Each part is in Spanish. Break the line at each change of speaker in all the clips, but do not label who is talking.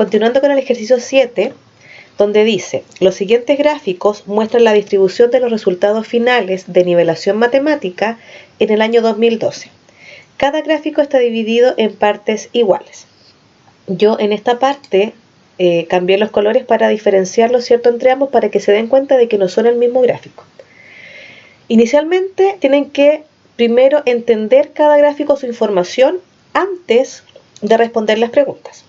Continuando con el ejercicio 7, donde dice, los siguientes gráficos muestran la distribución de los resultados finales de nivelación matemática en el año 2012. Cada gráfico está dividido en partes iguales. Yo en esta parte cambié los colores para diferenciarlos, ¿cierto?, entre ambos, para que se den cuenta de que no son el mismo gráfico. Inicialmente tienen que primero entender cada gráfico su información antes de responder las preguntas.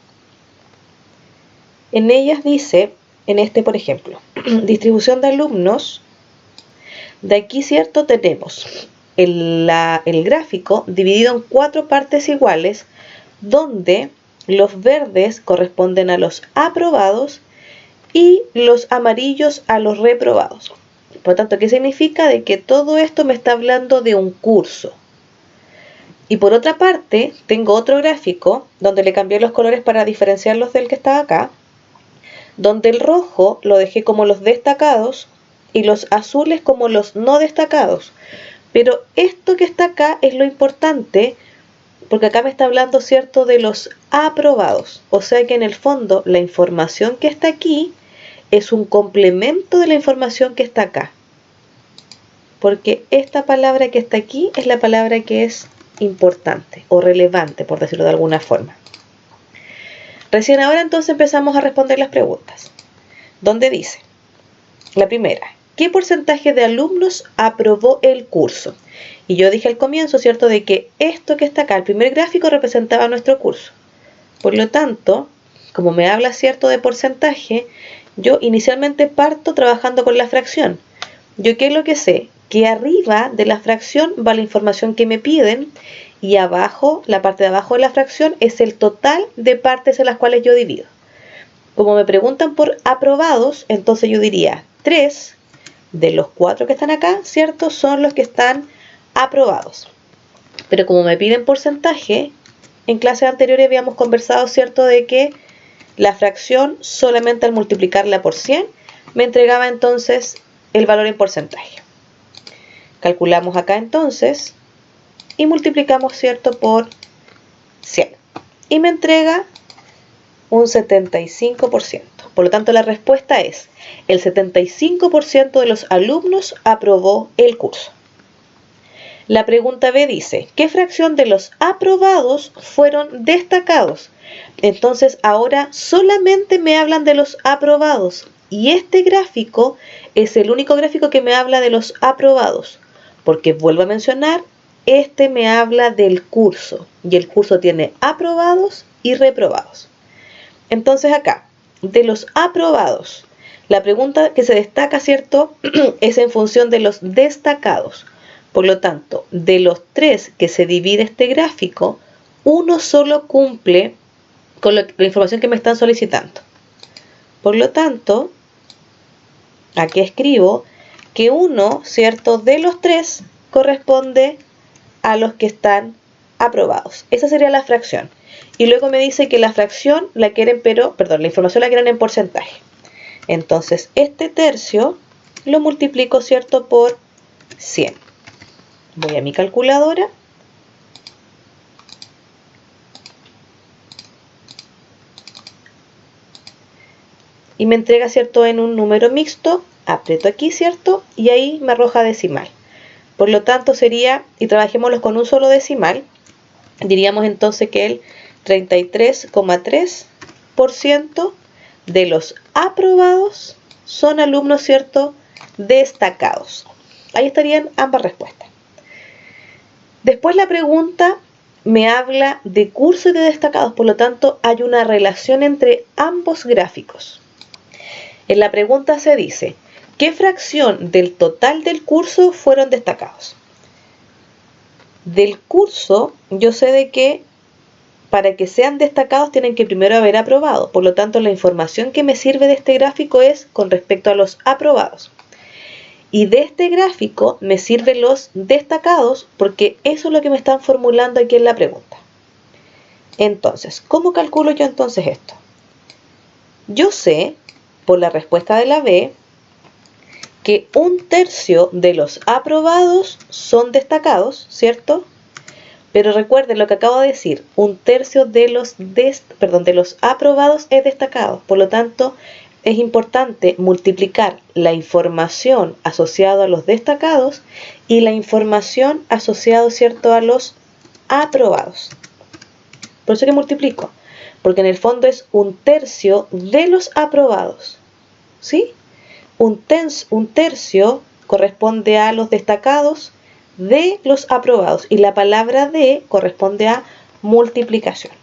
En ellas dice, en este por ejemplo, distribución de alumnos, de aquí, ¿cierto?, tenemos el gráfico dividido en 4 partes iguales, donde los verdes corresponden a los aprobados y los amarillos a los reprobados. Por lo tanto, ¿qué significa? De que todo esto me está hablando de un curso. Y por otra parte, tengo otro gráfico donde le cambié los colores para diferenciarlos del que estaba acá, donde el rojo lo dejé como los destacados y los azules como los no destacados. Pero esto que está acá es lo importante, porque acá me está hablando, ¿cierto?, de los aprobados. O sea que en el fondo la información que está aquí es un complemento de la información que está acá. Porque esta palabra que está aquí es la palabra que es importante o relevante, por decirlo de alguna forma. Recién ahora entonces empezamos a responder las preguntas. Donde dice, la primera, ¿qué porcentaje de alumnos aprobó el curso? Y yo dije al comienzo, ¿cierto?, de que esto que está acá, el primer gráfico, representaba nuestro curso. Por lo tanto, como me habla, ¿cierto?, de porcentaje, yo inicialmente parto trabajando con la fracción. ¿Yo qué es lo que sé? Que arriba de la fracción va la información que me piden y abajo, la parte de abajo de la fracción, es el total de partes en las cuales yo divido. Como me preguntan por aprobados, entonces yo diría 3 de los 4 que están acá, ¿cierto?, son los que están aprobados. Pero como me piden porcentaje, en clases anteriores habíamos conversado, ¿cierto?, de que la fracción solamente al multiplicarla por 100 me entregaba entonces el valor en porcentaje. Calculamos acá entonces y multiplicamos, ¿cierto?, por 100. Y me entrega un 75%. Por lo tanto, la respuesta es, el 75% de los alumnos aprobó el curso. La pregunta B dice, ¿qué fracción de los aprobados fueron destacados? Entonces, ahora solamente me hablan de los aprobados. Y este gráfico es el único gráfico que me habla de los aprobados. Porque, vuelvo a mencionar, este me habla del curso. Y el curso tiene aprobados y reprobados. Entonces acá, de los aprobados, la pregunta que se destaca, ¿cierto?, es en función de los destacados. Por lo tanto, de los 3 que se divide este gráfico, uno solo cumple con la información que me están solicitando. Por lo tanto, aquí escribo que uno, ¿cierto?, de los 3 corresponde a los que están aprobados. Esa sería la fracción. Y luego me dice que la fracción la quieren, la información la quieren en porcentaje. Entonces, este tercio lo multiplico, ¿cierto?, por 100. Voy a mi calculadora. Y me entrega, ¿cierto?, en un número mixto. Aprieto aquí, ¿cierto? Y ahí me arroja decimal. Por lo tanto sería, y trabajémoslos con un solo decimal, diríamos entonces que el 33,3% de los aprobados son alumnos, ¿cierto?, destacados. Ahí estarían ambas respuestas. Después la pregunta me habla de curso y de destacados, por lo tanto hay una relación entre ambos gráficos. En la pregunta se dice, ¿qué fracción del total del curso fueron destacados? Del curso yo sé de que para que sean destacados tienen que primero haber aprobado, por lo tanto la información que me sirve de este gráfico es con respecto a los aprobados. Y de este gráfico me sirven los destacados porque eso es lo que me están formulando aquí en la pregunta. Entonces, ¿cómo calculo yo entonces esto? Yo sé, por la respuesta de la B, que un tercio de los aprobados son destacados, ¿cierto? Pero recuerden lo que acabo de decir, un tercio de los aprobados es destacado. Por lo tanto, es importante multiplicar la información asociada a los destacados y la información asociada, ¿cierto?, a los aprobados. Por eso que multiplico, porque en el fondo es un tercio de los aprobados, ¿sí? Un tercio corresponde a los destacados de los aprobados y la palabra de corresponde a multiplicación.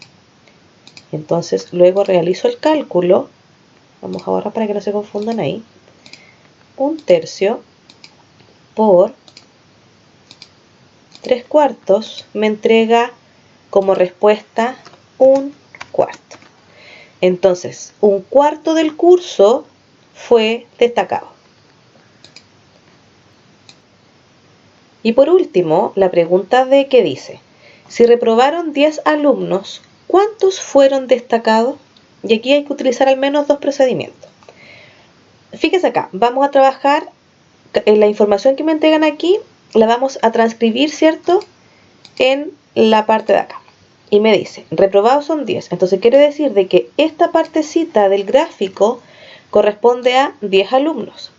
Entonces luego realizo el cálculo. Vamos ahora para que no se confundan ahí. Un tercio por 3/4 me entrega como respuesta un cuarto. Entonces, un cuarto del curso fue destacado. Y por último, la pregunta D que dice, si reprobaron 10 alumnos, ¿cuántos fueron destacados? Y aquí hay que utilizar al menos dos procedimientos. Fíjense acá, vamos a trabajar en la información que me entregan aquí, la vamos a transcribir, ¿cierto?, en la parte de acá. Y me dice, reprobados son 10. Entonces quiere decir de que esta partecita del gráfico corresponde a 10 alumnos.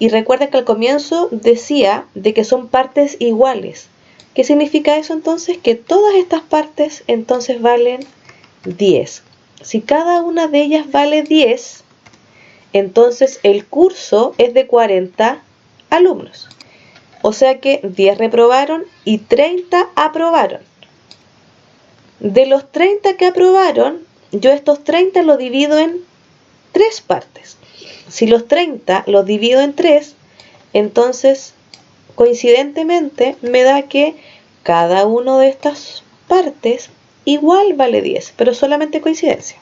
Y recuerden que al comienzo decía de que son partes iguales. ¿Qué significa eso entonces? Que todas estas partes entonces valen 10. Si cada una de ellas vale 10, entonces el curso es de 40 alumnos. O sea que 10 reprobaron y 30 aprobaron. De los 30 que aprobaron, yo estos 30 los divido en 3 partes. Si los 30 los divido en 3, entonces coincidentemente me da que cada una de estas partes igual vale 10, pero solamente coincidencia.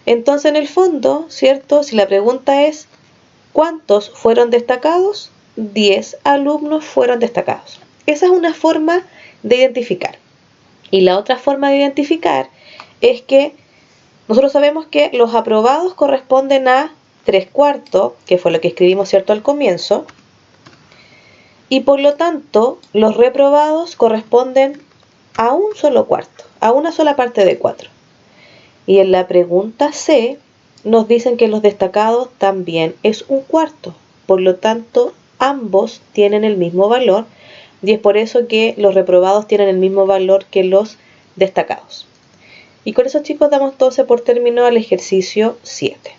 Entonces en el fondo, ¿cierto? Si la pregunta es ¿cuántos fueron destacados? 10 alumnos fueron destacados. Esa es una forma de identificar. Y la otra forma de identificar es que nosotros sabemos que los aprobados corresponden a 3/4, que fue lo que escribimos, ¿cierto?, al comienzo. Y por lo tanto, los reprobados corresponden a un solo cuarto, a una sola parte de 4. Y en la pregunta C nos dicen que los destacados también es un cuarto. Por lo tanto, ambos tienen el mismo valor. Y es por eso que los reprobados tienen el mismo valor que los destacados. Y con eso, chicos, damos entonces por terminado el ejercicio 7.